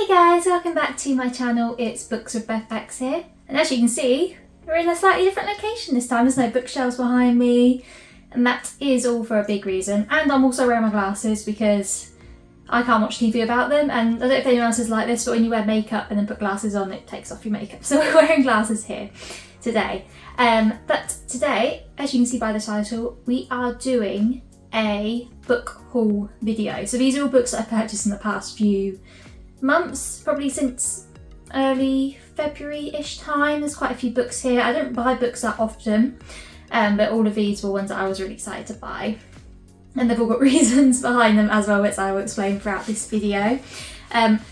guys, welcome back to my channel. It's Books with BethX here, and as you can see, we're in a slightly different location this time. There's no bookshelves behind me, and that is all for a big reason. And I'm also wearing my glasses because I can't watch TV without them, and I don't know if anyone else is like this, but when you wear makeup and then put glasses on, it takes off your makeup. So we're wearing glasses here today. But today, as you can see by the title, we are doing a book haul video. So these are all books that I've purchased in the past few months, probably since early February-ish time. There's quite a few books here. I don't buy books that often, but all of these were ones that I was really excited to buy. And they've all got reasons behind them as well, which I will explain throughout this video.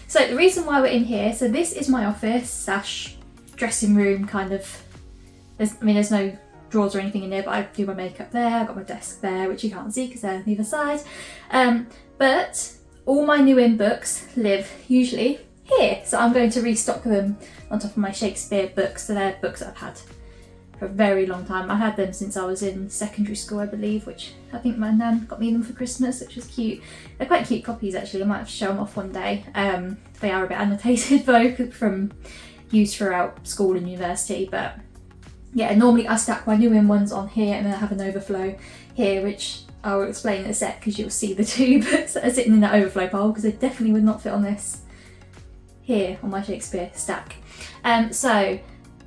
So the reason why we're in here, so this is my office / dressing room kind of. There's no drawers or anything in there, but I do my makeup there. I've got my desk there, which you can't see because they're on either side. But all my new in books live usually here, so I'm going to restock them on top of my Shakespeare books. So they're books that I've had for a very long time. I've had them since I was in secondary school, I believe, which I think my nan got me them for Christmas, which was cute. They're quite cute copies actually. I might have to show them off one day. They are a bit annotated though, from use throughout school and university, but yeah, normally I stack my new in ones on here and then I have an overflow here, which I will explain in a sec because you'll see the two books that are sitting in that overflow pile, because they definitely would not fit on this here on my Shakespeare stack. So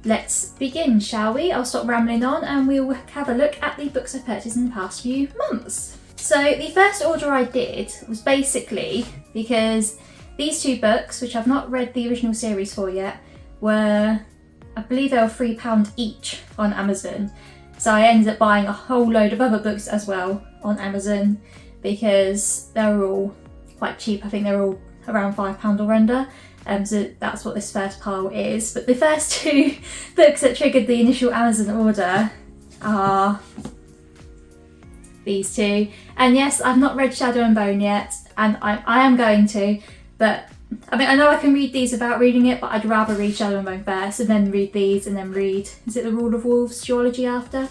let's begin, shall we? I'll stop rambling on and we'll have a look at the books I've purchased in the past few months. So the first order I did was basically because these two books, which I've not read the original series for yet, were, I believe they were £3 each on Amazon. So I ended up buying a whole load of other books as well on Amazon because they're all quite cheap. I think they're all around £5 or under. So that's what this first pile is. But the first two books that triggered the initial Amazon order are these two. And yes, I've not read Shadow and Bone yet, and I am going to, but I mean, I know I can read these without reading it, but I'd rather read Shadow and Bone first and then read these and then read, is it The Rule of Wolves duology after?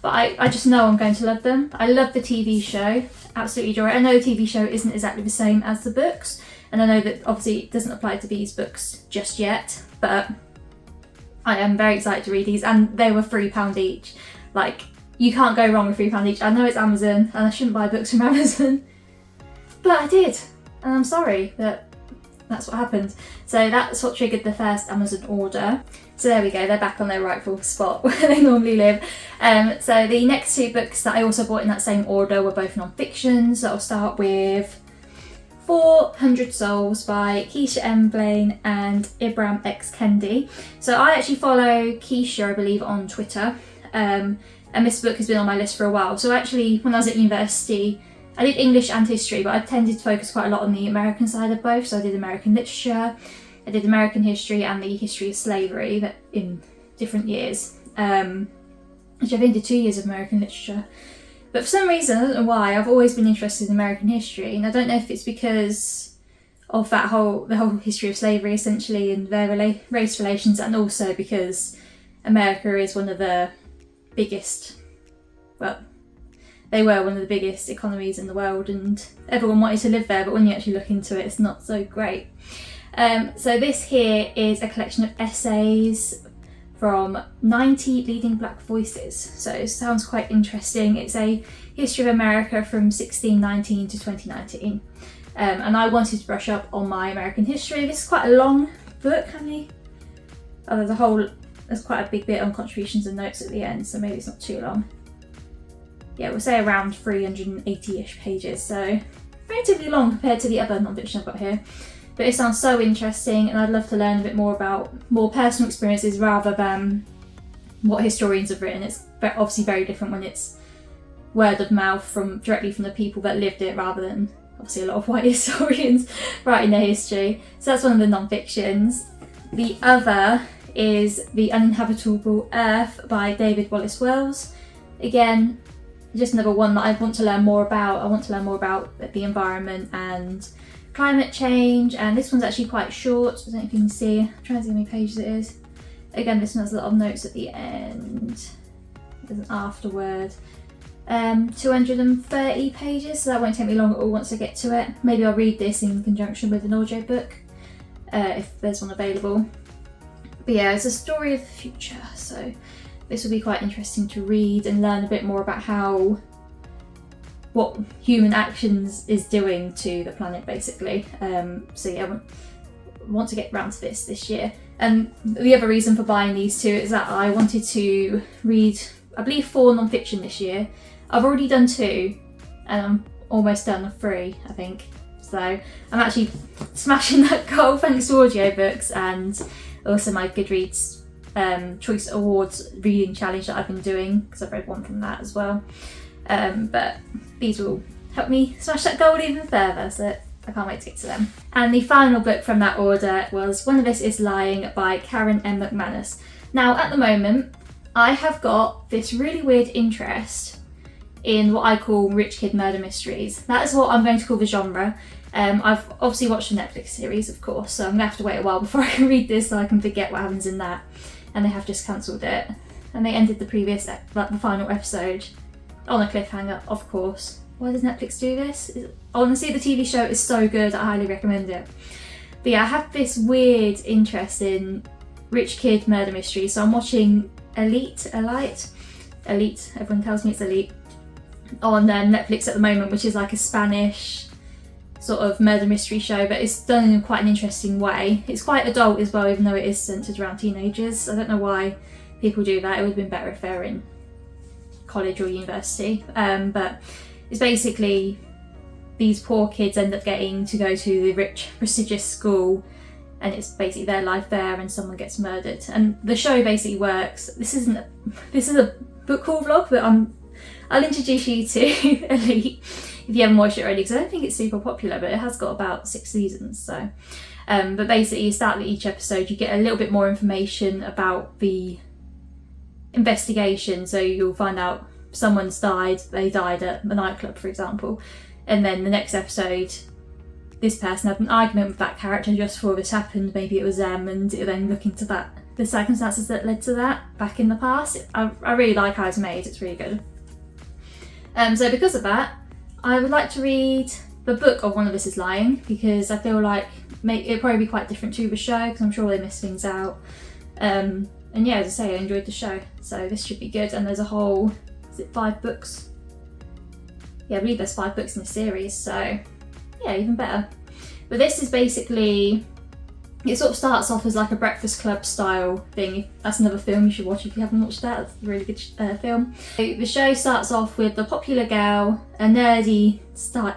But I just know I'm going to love them. I love the TV show, absolutely adore it. I know the TV show isn't exactly the same as the books, and I know that obviously it doesn't apply to these books just yet, but I am very excited to read these, and they were £3 each. Like, you can't go wrong with £3 each. I know it's Amazon and I shouldn't buy books from Amazon, but I did, and I'm sorry that that's what happened. So that's what triggered the first Amazon order. So there we go, they're back on their rightful spot where they normally live. So the next two books that I also bought in that same order were both non-fiction. So I'll start with 400 Souls by Keisha M. Blaine and Ibram X. Kendi. So I actually follow Keisha, I believe, on Twitter. And this book has been on my list for a while. So actually, when I was at university, I did English and history, but I tended to focus quite a lot on the American side of both. So I did American literature, I did American history and the history of slavery that in different years, which I think did 2 years of American literature. But for some reason, I don't know why, I've always been interested in American history, and I don't know if it's because of the whole history of slavery essentially and their race relations, and also because America is one of the biggest, well, they were one of the biggest economies in the world and everyone wanted to live there, but when you actually look into it, it's not so great. So this here is a collection of essays from 90 leading black voices. So it sounds quite interesting. It's a history of America from 1619 to 2019. And I wanted to brush up on my American history. This is quite a long book, there's quite a big bit on contributions and notes at the end, so maybe it's not too long. Yeah, we'll say around 380-ish pages, so relatively long compared to the other non-fiction I've got here. But it sounds so interesting, and I'd love to learn a bit more about more personal experiences rather than what historians have written. It's obviously very different when it's word of mouth directly from the people that lived it, rather than obviously a lot of white historians writing their history. So that's one of the non-fictions. The other is The Uninhabitable Earth by David Wallace Wells. Again, just another one that I want to learn more about. I want to learn more about the environment and climate change, and this one's actually quite short. I don't know if you can see. I'm trying to see how many pages it is. Again, this one has a lot of notes at the end. There's an afterword. 230 pages, so that won't take me long at all once I get to it. Maybe I'll read this in conjunction with an audiobook. if there's one available. But yeah, it's a story of the future, so this will be quite interesting to read and learn a bit more about what human actions is doing to the planet, basically. So yeah, I want to get round to this year. And the other reason for buying these two is that I wanted to read, I believe, 4 non-fiction this year. I've already done 2, and I'm almost done with 3, I think. So I'm actually smashing that goal thanks to audiobooks and also my Goodreads Choice Awards reading challenge that I've been doing, because I've read one from that as well. But these will help me smash that goal even further, so I can't wait to get to them. And the final book from that order was One of Us is Lying by Karen M. McManus. Now, at the moment, I have got this really weird interest in what I call rich kid murder mysteries. That is what I'm going to call the genre. I've obviously watched the Netflix series, of course, so I'm going to have to wait a while before I can read this so I can forget what happens in that. And they have just cancelled it. And they ended the final episode on a cliffhanger, of course. Why does Netflix do this? Honestly, the TV show is so good, I highly recommend it. But yeah, I have this weird interest in rich kid murder mysteries, so I'm watching Elite, everyone tells me it's Elite, on Netflix at the moment, which is like a Spanish sort of murder mystery show, but it's done in quite an interesting way. It's quite adult as well, even though it is centred around teenagers. I don't know why people do that. It would have been better if they were in college or university. But it's basically these poor kids end up getting to go to the rich, prestigious school, and it's basically their life there, and someone gets murdered. And the show basically works. This is a book haul vlog, but I'll introduce you to Elite if you haven't watched it already, because I don't think it's super popular, but it has got about 6 seasons. So, but basically, you start with each episode, you get a little bit more information about the investigation. So you'll find out someone's died. They died at a nightclub, for example, and then the next episode, this person had an argument with that character just before this happened. Maybe it was them, and then look into the circumstances that led to that back in the past. I really like how it's made. It's really good. So because of that, I would like to read the book of One of Us is Lying, because I feel like it'll probably be quite different to the show, because I'm sure they miss things out. And yeah, as I say, I enjoyed the show, so this should be good. And there's a whole, is it 5 books? Yeah, I believe there's 5 books in the series, so yeah, even better. But this is basically, it sort of starts off as like a Breakfast Club style thing. That's another film you should watch if you haven't watched that. It's a really good film. So the show starts off with the popular girl, a nerdy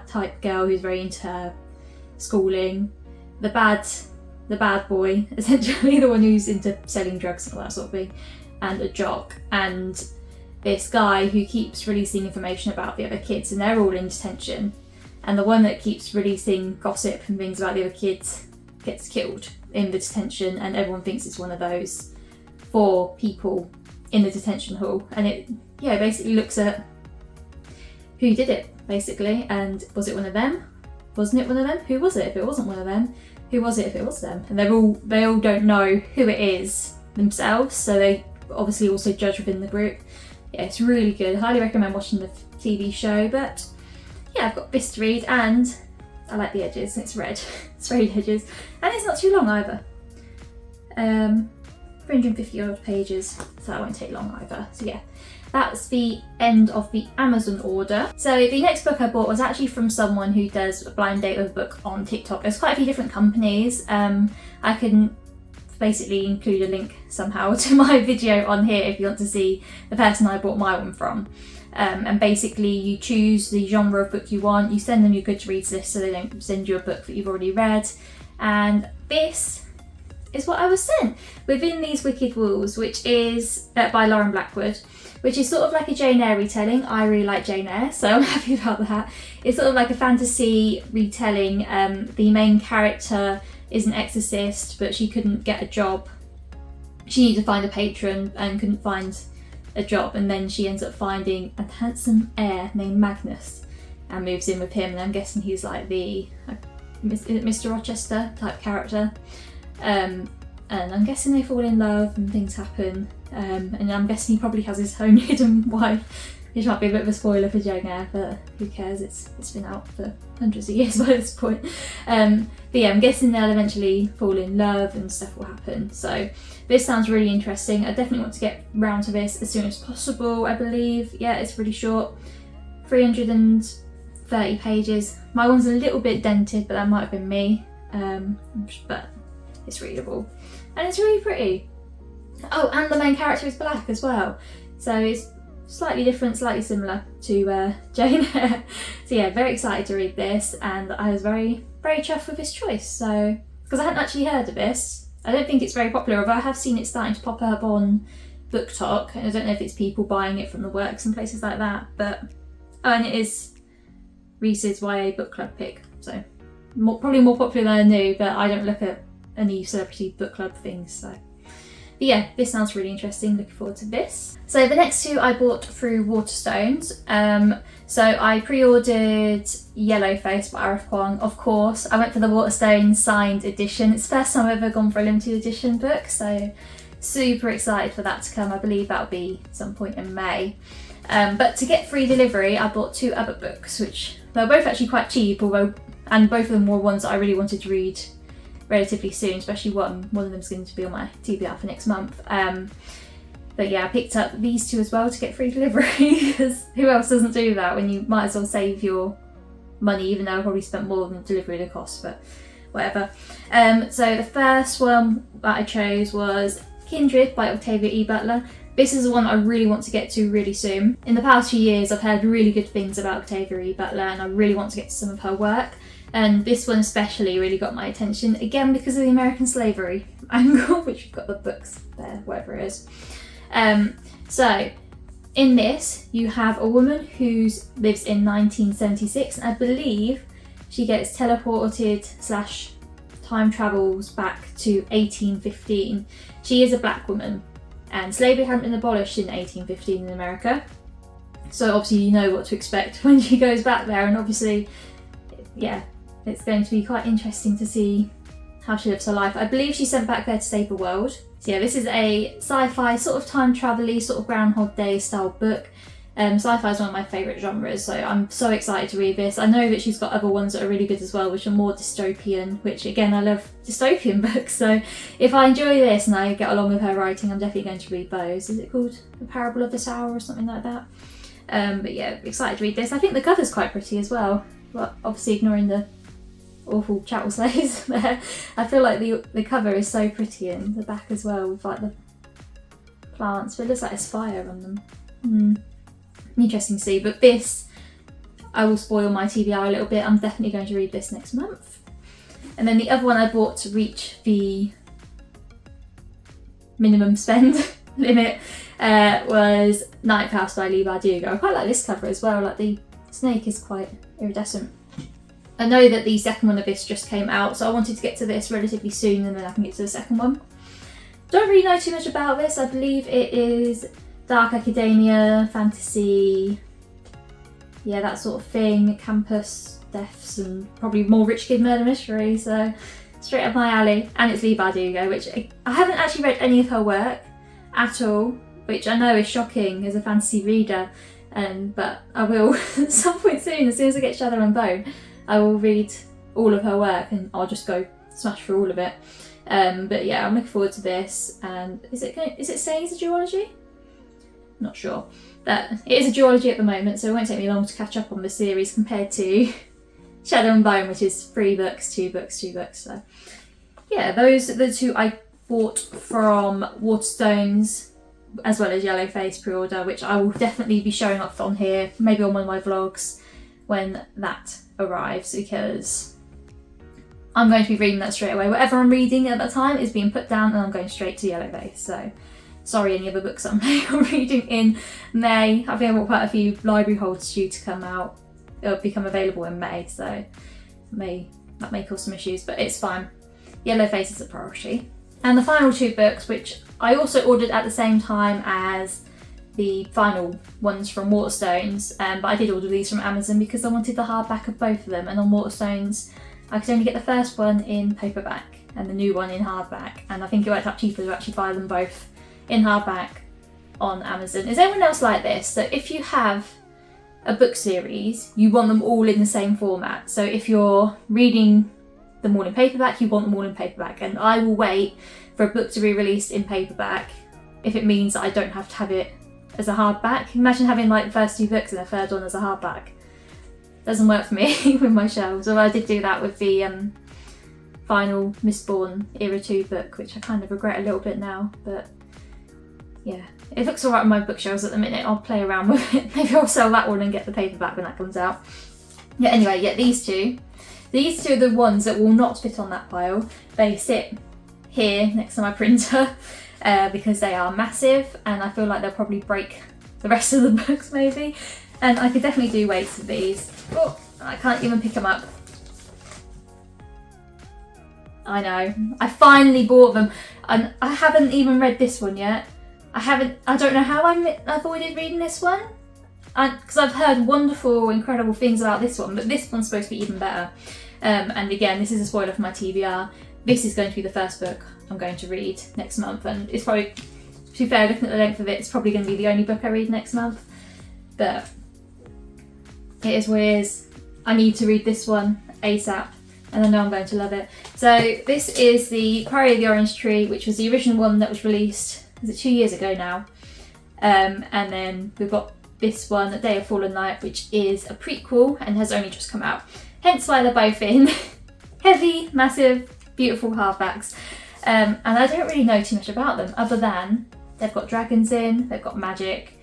type girl who's very into her schooling, the bad boy, essentially the one who's into selling drugs and all that sort of thing, and a jock, and this guy who keeps releasing information about the other kids, and they're all in detention. And the one that keeps releasing gossip and things about the other kids gets killed in the detention, and everyone thinks it's one of those 4 people in the detention hall. And it basically looks at who did it, basically, and was it one of them? Wasn't it one of them? Who was it if it wasn't one of them? Who was it if it was them? And they all don't know who it is themselves, so they obviously also judge within the group. Yeah, it's really good. I highly recommend watching the TV show. But yeah, I've got this to read, and I like the edges. It's red. It's very edges, and it's not too long either. 350 odd pages, so that won't take long either. So yeah, that's the end of the Amazon order. So the next book I bought was actually from someone who does a blind date with a book on TikTok. There's quite a few different companies. I can basically include a link somehow to my video on here if you want to see the person I bought my one from. And basically you choose the genre of book you want, you send them your Goodreads list so they don't send you a book that you've already read, and this is what I was sent. Within These Wicked Walls, which is by Lauren Blackwood, which is sort of like a Jane Eyre retelling. I really like Jane Eyre, so I'm happy about that. It's sort of like a fantasy retelling. The main character is an exorcist, but she couldn't get a job. She needed to find a patron and couldn't find a job, and then she ends up finding a handsome heir named Magnus and moves in with him, and I'm guessing he's like the Mr. Rochester type character, and I'm guessing they fall in love and things happen, and I'm guessing he probably has his own hidden wife which might be a bit of a spoiler for Jane Eyre, but who cares, it's been out for hundreds of years by this point. But yeah, I'm guessing they'll eventually fall in love and stuff will happen. So this sounds really interesting. I definitely want to get round to this as soon as possible, I believe. Yeah, it's really short, 330 pages. My one's a little bit dented, but that might have been me. But it's readable and it's really pretty. Oh, and the main character is black as well, so it's slightly different, slightly similar to Jane Eyre. So yeah, very excited to read this, and I was very chuffed with this choice. So, because I hadn't actually heard of this, I don't think it's very popular, although I have seen it starting to pop up on BookTok, and I don't know if it's people buying it from the works and places like that. But and it is Reese's YA book club pick, so probably more popular than I knew. But I don't look at any celebrity book club things, so. But yeah, this sounds really interesting, looking forward to this. So the next two I bought through Waterstones. So I pre-ordered Yellowface by R.F. Kuang, of course. I went for the Waterstones signed edition. It's the first time I've ever gone for a limited edition book, so super excited for that to come. I believe that'll be some point in May. But to get free delivery, I bought two other books, which they're both actually quite cheap, and both of them were ones that I really wanted to read relatively soon, especially one of them's going to be on my TBR for next month. But yeah, I picked up these two as well to get free delivery, because who else doesn't do that when you might as well save your money, even though I probably spent more than the delivery would cost, but whatever. So the first one that I chose was Kindred by Octavia E. Butler. This is the one I really want to get to really soon. In the past few years I've heard really good things about Octavia E. Butler, and I really want to get to some of her work. And this one especially really got my attention, again because of the American slavery angle, which we've got the books there, whatever it is. So in this you have a woman who lives in 1976, and I believe she gets teleported / time travels back to 1815. She is a black woman, and slavery hadn't been abolished in 1815 in America. So obviously you know what to expect when she goes back there, and obviously, yeah, it's going to be quite interesting to see how she lives her life. I believe she's sent back there to save the world. So yeah, this is a sci-fi sort of time travel-y, sort of Groundhog Day style book. Sci-fi is one of my favourite genres, so I'm so excited to read this. I know that she's got other ones that are really good as well, which are more dystopian, which again, I love dystopian books. So if I enjoy this and I get along with her writing, I'm definitely going to read those. Is it called The Parable of the Tower or something like that? But yeah, excited to read this. I think the cover's quite pretty as well. Well, obviously ignoring the awful chattel slaves there. I feel like the cover is so pretty, and the back as well with like the plants, but it looks like there's fire on them. Interesting to see, but this, I will spoil my TBR a little bit. I'm definitely going to read this next month. And then the other one I bought to reach the minimum spend limit was Night House by Leigh Bardugo. I quite like this cover as well, like the snake is quite iridescent. I know that the second one of this just came out, so I wanted to get to this relatively soon and then I can get to the second one. Don't really know too much about this. I believe it is dark academia, fantasy, yeah, that sort of thing, campus deaths, and probably more rich kid murder mystery, so straight up my alley. And it's Leigh Bardugo, which I haven't actually read any of her work at all, which I know is shocking as a fantasy reader, but I will at some point soon, as soon as I get Shadow and Bone. I will read all of her work and I'll just go smash through all of it. But yeah, I'm looking forward to this. And is it saying it's a duology? Not sure. But it is a duology at the moment, so it won't take me long to catch up on the series compared to Shadow and Bone, which is 3 books, 2 books, 2 books. So yeah, those are the two I bought from Waterstones, as well as Yellowface pre-order, which I will definitely be showing off on here, maybe on one of my vlogs when that arrives, because I'm going to be reading that straight away. Whatever I'm reading at that time is being put down and I'm going straight to Yellowface. So sorry, any other books I'm reading in May. I think I've got quite a few library holds due to come out. It'll become available in May, so that may cause some issues, but it's fine. Yellowface is a priority. And the final 2 books, which I also ordered at the same time as the final ones from Waterstones, but I did order these from Amazon because I wanted the hardback of both of them, and on Waterstones I could only get the first one in paperback and the new one in hardback, and I think it worked out cheaper to actually buy them both in hardback on Amazon. Is anyone else like this? So if you have a book series, you want them all in the same format. So if you're reading them all in paperback, you want them all in paperback. And I will wait for a book to be released in paperback if it means that I don't have to have it as a hardback. Imagine having like the first 2 books and the third one as a hardback. Doesn't work for me with my shelves. Although I did do that with the final Mistborn Era 2 book, which I kind of regret a little bit now, but yeah. It looks alright on my bookshelves at the minute. I'll play around with it. Maybe I'll sell that one and get the paperback when that comes out. Yeah, anyway, yeah, these two. These two are the ones that will not fit on that pile. They sit here next to my printer because they are massive and I feel like they'll probably break the rest of the books maybe. And I could definitely do weights of these. Oh, I can't even pick them up. I know. I finally bought them and I haven't even read this one yet. I don't know how I avoided reading this one. Because I've heard wonderful, incredible things about this one, but this one's supposed to be even better. And again, this is a spoiler for my TBR. This is going to be the first book I'm going to read next month, and it's probably, to be fair, looking at the length of it, it's probably going to be the only book I read next month. But it is what it is. I need to read this one ASAP, and I know I'm going to love it. So this is the Priory of the Orange Tree, which was the original one that was released, was it 2 years ago now? And then we've got this one, A Day of Fallen Night, which is a prequel and has only just come out. Hence why they're both in heavy, massive, beautiful hardbacks. And I don't really know too much about them other than they've got dragons in, they've got magic,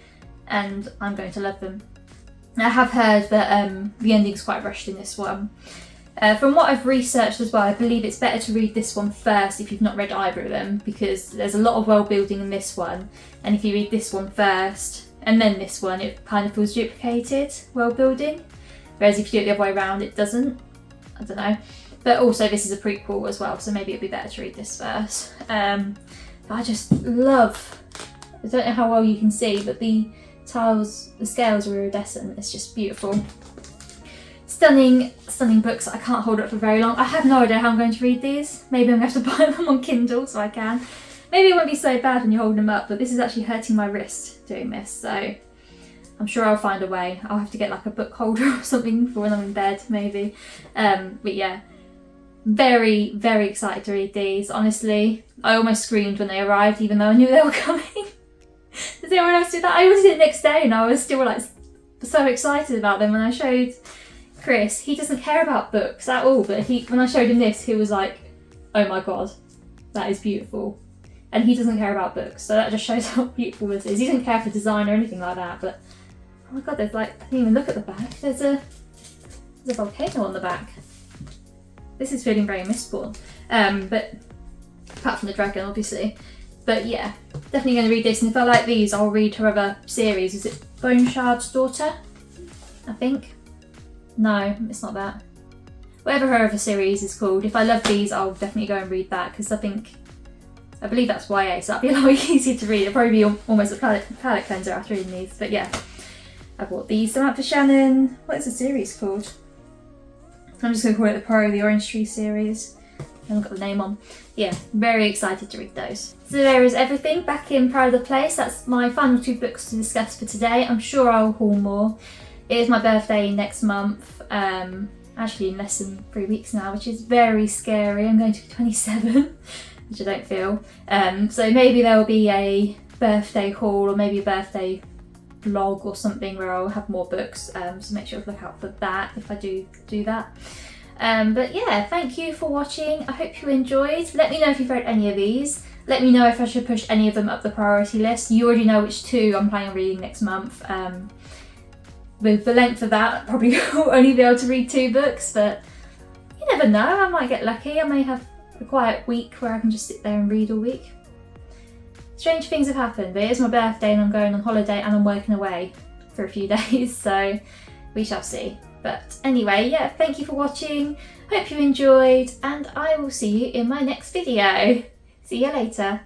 and I'm going to love them. I have heard that the ending's quite rushed in this one. From what I've researched as well, I believe it's better to read this one first if you've not read either of them, because there's a lot of world building in this one, and if you read this one first and then this one, it kind of feels duplicated world building, whereas if you do it the other way around, it doesn't. I don't know. But also this is a prequel as well, so maybe it'd be better to read this first. But I just love, I don't know how well you can see, but the tiles, the scales are iridescent. It's just beautiful. Stunning, stunning books that I can't hold up for very long. I have no idea how I'm going to read these. Maybe I'm going to have to buy them on Kindle so I can. Maybe it won't be so bad when you're holding them up, but this is actually hurting my wrist doing this, so I'm sure I'll find a way. I'll have to get like a book holder or something for when I'm in bed, maybe. But yeah, very, very excited to read these. Honestly, I almost screamed when they arrived, even though I knew they were coming. Does anyone else do that? I always did it the next day and I was still like so excited about them. When I showed Chris, he doesn't care about books at all, but when I showed him this, he was like, oh my god, that is beautiful. And he doesn't care about books, so that just shows how beautiful this is. He doesn't care for design or anything like that, but oh my god, there's like, I didn't even look at the back. There's a volcano on the back. This is feeling very Mistborn. But apart from the dragon, obviously. But yeah, definitely going to read this, and if I like these, I'll read her other series. Is it Bone Shard's Daughter? I think. No, it's not that. Whatever her other series is called. If I love these, I'll definitely go and read that, because I believe that's YA, so that'd be a lot easier to read. It'll probably be almost a palette cleanser after reading these. But yeah, I bought these. Samantha Shannon. What is the series called? I'm just going to call it the Priory of the Orange Tree series. I haven't got the name on. Yeah, very excited to read those. So there is everything back in Pride of the Place. That's my final 2 books to discuss for today. I'm sure I'll haul more. It is my birthday next month. Actually in less than 3 weeks now, which is very scary. I'm going to be 27. Which I don't feel. So maybe there will be a birthday haul or maybe a birthday vlog or something where I'll have more books. So make sure to look out for that if I do that. But yeah, thank you for watching. I hope you enjoyed. Let me know if you've read any of these. Let me know if I should push any of them up the priority list. You already know which 2 I'm planning on reading next month. With the length of that, I probably will only be able to read 2 books, but you never know, I might get lucky. I may have a quiet week where I can just sit there and read all week. Strange things have happened, but it is my birthday and I'm going on holiday and I'm working away for a few days, so we shall see. But anyway, yeah, thank you for watching. Hope you enjoyed, and I will see you in my next video. See you later.